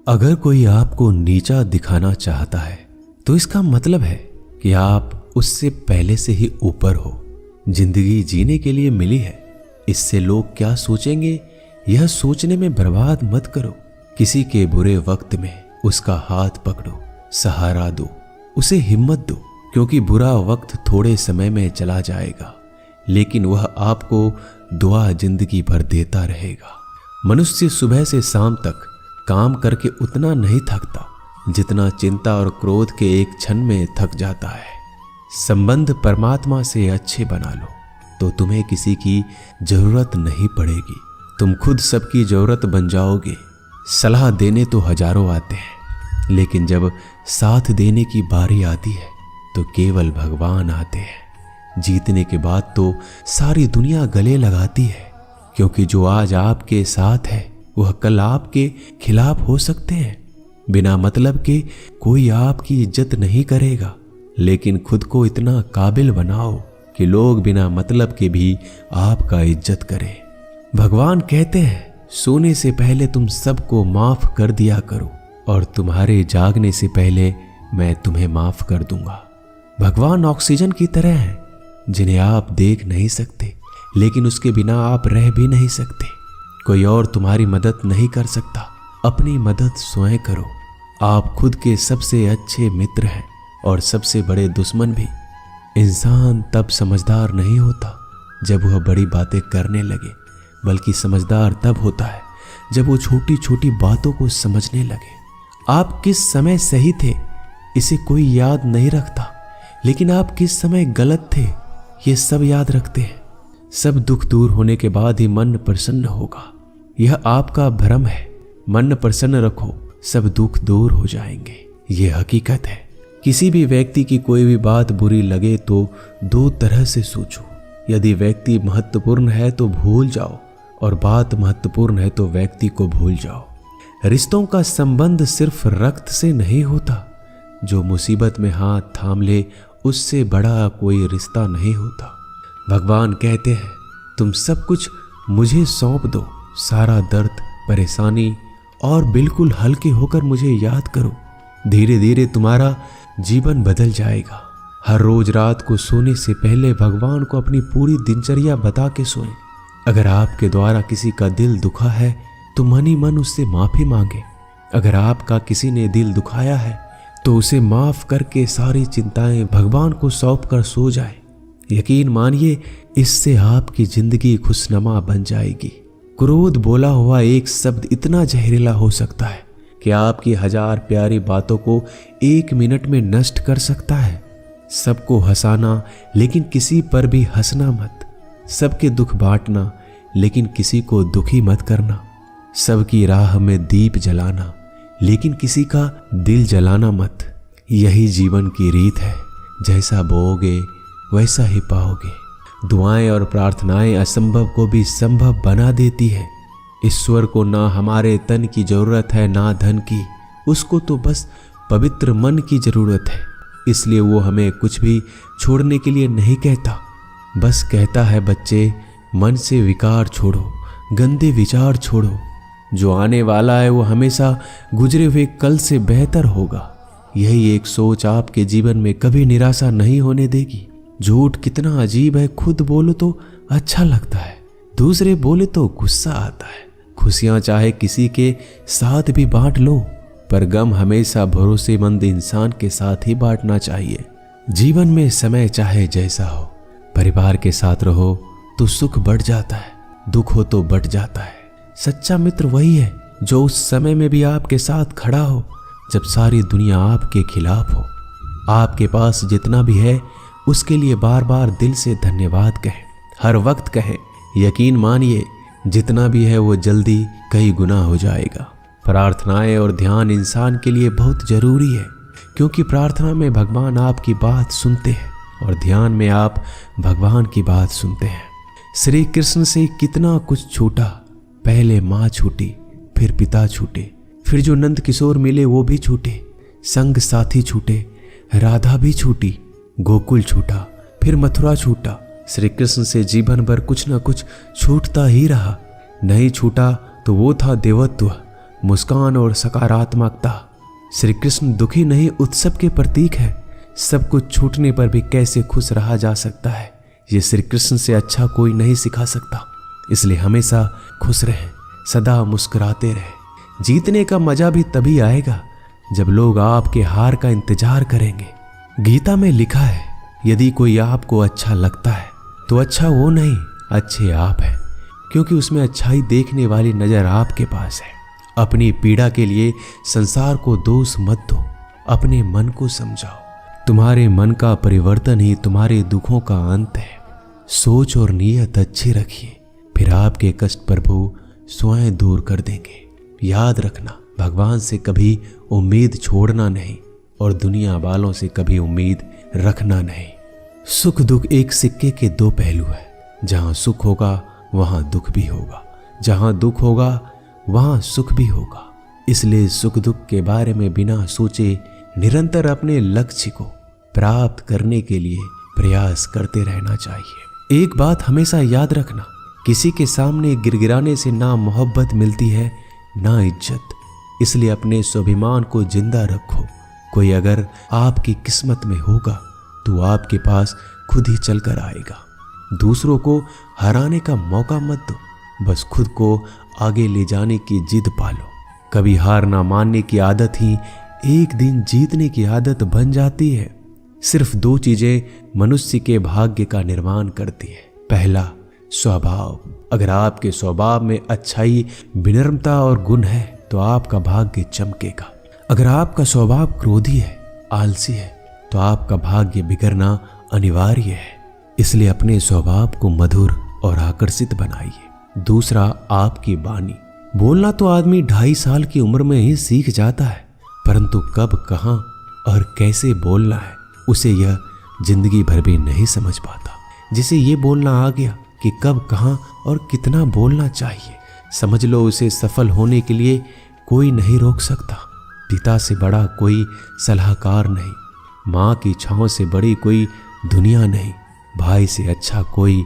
अगर कोई आपको नीचा दिखाना चाहता है तो इसका मतलब है कि आप उससे पहले से ही ऊपर हो। जिंदगी जीने के लिए मिली है, इससे लोग क्या सोचेंगे यह सोचने में बर्बाद मत करो। किसी के बुरे वक्त में उसका हाथ पकड़ो, सहारा दो, उसे हिम्मत दो, क्योंकि बुरा वक्त थोड़े समय में चला जाएगा लेकिन वह आपको दुआ जिंदगी भर देता रहेगा। मनुष्य सुबह से शाम तक काम करके उतना नहीं थकता जितना चिंता और क्रोध के एक क्षण में थक जाता है। संबंध परमात्मा से अच्छे बना लो तो तुम्हें किसी की जरूरत नहीं पड़ेगी, तुम खुद सबकी जरूरत बन जाओगे। सलाह देने तो हजारों आते हैं लेकिन जब साथ देने की बारी आती है तो केवल भगवान आते हैं। जीतने के बाद तो सारी दुनिया गले लगाती है, क्योंकि जो आज आपके साथ है वह कल आपके खिलाफ हो सकते हैं। बिना मतलब के कोई आपकी इज्जत नहीं करेगा, लेकिन खुद को इतना काबिल बनाओ कि लोग बिना मतलब के भी आपका इज्जत करें। भगवान कहते हैं सोने से पहले तुम सबको माफ कर दिया करो और तुम्हारे जागने से पहले मैं तुम्हें माफ कर दूंगा। भगवान ऑक्सीजन की तरह है जिन्हें आप देख नहीं सकते लेकिन उसके बिना आप रह भी नहीं सकते। कोई और तुम्हारी मदद नहीं कर सकता, अपनी मदद स्वयं करो। आप खुद के सबसे अच्छे मित्र हैं और सबसे बड़े दुश्मन भी। इंसान तब समझदार नहीं होता जब वह बड़ी बातें करने लगे, बल्कि समझदार तब होता है जब वो छोटी छोटी बातों को समझने लगे। आप किस समय सही थे इसे कोई याद नहीं रखता, लेकिन आप किस समय गलत थे ये सब याद रखते हैं। सब दुख दूर होने के बाद ही मन प्रसन्न होगा, यह आपका भ्रम है। मन प्रसन्न रखो, सब दुख दूर हो जाएंगे, यह हकीकत है। किसी भी व्यक्ति की कोई भी बात बुरी लगे तो दो तरह से सोचो। यदि व्यक्ति महत्वपूर्ण है तो भूल जाओ और बात महत्वपूर्ण है तो व्यक्ति को भूल जाओ। रिश्तों का संबंध सिर्फ रक्त से नहीं होता, जो मुसीबत में हाथ थाम ले उससे बड़ा कोई रिश्ता नहीं होता। भगवान कहते हैं तुम सब कुछ मुझे सौंप दो, सारा दर्द परेशानी, और बिल्कुल हल्के होकर मुझे याद करो। धीरे धीरे तुम्हारा जीवन बदल जाएगा। हर रोज रात को सोने से पहले भगवान को अपनी पूरी दिनचर्या बता के सोएं। अगर आपके द्वारा किसी का दिल दुखा है तो मन ही मन उससे माफी मांगे। अगर आपका किसी ने दिल दुखाया है तो उसे माफ करके सारी चिंताएं भगवान को सौंप कर सो जाए। यकीन मानिए इससे आपकी जिंदगी खुशनुमा बन जाएगी। क्रोध बोला हुआ एक शब्द इतना जहरीला हो सकता है कि आपकी हजार प्यारी बातों को एक मिनट में नष्ट कर सकता है। सबको हंसाना लेकिन किसी पर भी हंसना मत। सबके दुख बांटना लेकिन किसी को दुखी मत करना। सबकी राह में दीप जलाना लेकिन किसी का दिल जलाना मत। यही जीवन की रीत है, जैसा बोओगे वैसा ही पाओगे। दुआएं और प्रार्थनाएं असंभव को भी संभव बना देती है। ईश्वर को ना हमारे तन की जरूरत है ना धन की, उसको तो बस पवित्र मन की जरूरत है। इसलिए वो हमें कुछ भी छोड़ने के लिए नहीं कहता, बस कहता है बच्चे मन से विकार छोड़ो, गंदे विचार छोड़ो। जो आने वाला है वो हमेशा गुजरे हुए कल से बेहतर होगा। यही एक सोच आपके जीवन में कभी निराशा नहीं होने देगी। झूठ कितना अजीब है, खुद बोलो तो अच्छा लगता है, दूसरे बोले तो गुस्सा आता है। खुशियां चाहे किसी के साथ भी बांट लो, पर गम हमेशा भरोसेमंद इंसान के साथ ही बांटना चाहिए। जीवन में समय चाहे जैसा हो, परिवार के साथ रहो तो सुख बढ़ जाता है, दुख हो तो बढ़ जाता है। सच्चा मित्र वही है जो उस समय में भी आपके साथ खड़ा हो जब सारी दुनिया आपके खिलाफ हो। आपके पास जितना भी है उसके लिए बार बार दिल से धन्यवाद कहें, हर वक्त कहें। यकीन मानिए जितना भी है वो जल्दी कई गुना हो जाएगा। प्रार्थनाएं और ध्यान इंसान के लिए बहुत जरूरी है, क्योंकि प्रार्थना में भगवान आपकी बात सुनते हैं और ध्यान में आप भगवान की बात सुनते हैं। श्री कृष्ण से कितना कुछ छूटा, पहले माँ छूटी, फिर पिता छूटे, फिर जो नंद किशोर मिले वो भी छूटे, संग साथी छूटे, राधा भी छूटी, गोकुल छूटा, फिर मथुरा छूटा। श्री कृष्ण से जीवन भर कुछ न कुछ छूटता ही रहा। नहीं छूटा तो वो था देवत्व, मुस्कान और सकारात्मकता। श्री कृष्ण दुखी नहीं, उत्सव के प्रतीक है। सब कुछ छूटने पर भी कैसे खुश रहा जा सकता है, ये श्री कृष्ण से अच्छा कोई नहीं सिखा सकता। इसलिए हमेशा खुश रहें, सदा मुस्कुराते रहें। जीतने का मजा भी तभी आएगा जब लोग आपके हार का इंतजार करेंगे। गीता में लिखा है, यदि कोई आपको अच्छा लगता है तो अच्छा वो नहीं, अच्छे आप हैं, क्योंकि उसमें अच्छाई देखने वाली नजर आपके पास है। अपनी पीड़ा के लिए संसार को दोष मत दो, अपने मन को समझाओ। तुम्हारे मन का परिवर्तन ही तुम्हारे दुखों का अंत है। सोच और नीयत अच्छी रखिए, फिर आपके कष्ट प्रभु स्वयं दूर कर देंगे। याद रखना, भगवान से कभी उम्मीद छोड़ना नहीं और दुनिया वालों से कभी उम्मीद रखना नहीं। सुख दुख एक सिक्के के दो पहलू है। जहां सुख होगा वहां दुख भी होगा, जहां दुख होगा वहां सुख भी होगा। इसलिए सुख दुख के बारे में बिना सोचे निरंतर अपने लक्ष्य को प्राप्त करने के लिए प्रयास करते रहना चाहिए। एक बात हमेशा याद रखना, किसी के सामने गिड़गिड़ाने से ना मोहब्बत मिलती है ना इज्जत। इसलिए अपने स्वाभिमान को जिंदा रखो। कोई अगर आपकी किस्मत में होगा तो आपके पास खुद ही चलकर आएगा। दूसरों को हराने का मौका मत दो, बस खुद को आगे ले जाने की जिद पालो। कभी हार ना मानने की आदत ही एक दिन जीतने की आदत बन जाती है। सिर्फ दो चीजें मनुष्य के भाग्य का निर्माण करती है। पहला, स्वभाव। अगर आपके स्वभाव में अच्छाई, विनम्रता और गुण है तो आपका भाग्य चमकेगा। अगर आपका स्वभाव क्रोधी है, आलसी है, तो आपका भाग्य बिगड़ना अनिवार्य है। इसलिए अपने स्वभाव को मधुर और आकर्षित बनाइए। दूसरा, आपकी वाणी। बोलना तो आदमी 2.5 साल की उम्र में ही सीख जाता है, परंतु कब, कहां और कैसे बोलना है उसे यह जिंदगी भर भी नहीं समझ पाता। जिसे ये बोलना आ गया कि कब, कहां और कितना बोलना चाहिए, समझ लो उसे सफल होने के लिए कोई नहीं रोक सकता। पिता से बड़ा कोई सलाहकार नहीं, माँ की छांव से बड़ी कोई दुनिया नहीं, भाई से अच्छा कोई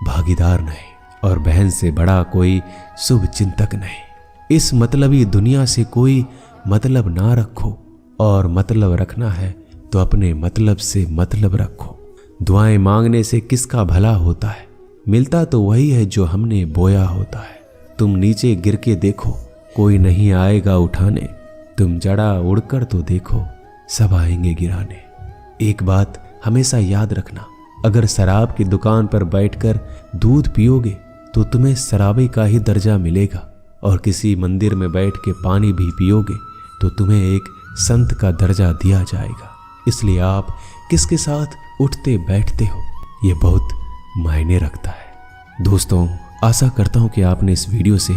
भागीदार नहीं और बहन से बड़ा कोई शुभ चिंतक नहीं। इस मतलबी दुनिया से कोई मतलब ना रखो, और मतलब रखना है तो अपने मतलब से मतलब रखो। दुआएं मांगने से किसका भला होता है, मिलता तो वही है जो हमने बोया होता है। तुम नीचे गिर के देखो, कोई नहीं आएगा उठाने। तुम जड़ा उड़कर तो देखो, सब आएंगे गिराने। एक बात हमेशा याद रखना, अगर शराब की दुकान पर बैठकर दूध पियोगे तो तुम्हें शराबी का ही दर्जा मिलेगा, और किसी मंदिर में बैठ के पानी भी पियोगे तो तुम्हें एक संत का दर्जा दिया जाएगा। इसलिए आप किसके साथ उठते बैठते हो ये बहुत मायने रखता है। दोस्तों, आशा करता हूं कि आपने इस वीडियो से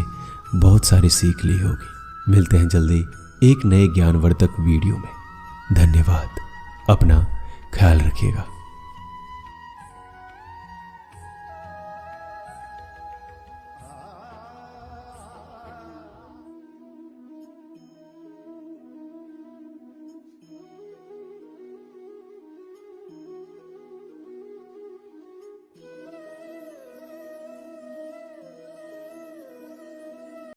बहुत सारी सीख ली होगी। मिलते हैं जल्दी एक नए ज्ञानवर्धक वीडियो में। धन्यवाद। अपना ख्याल रखिएगा।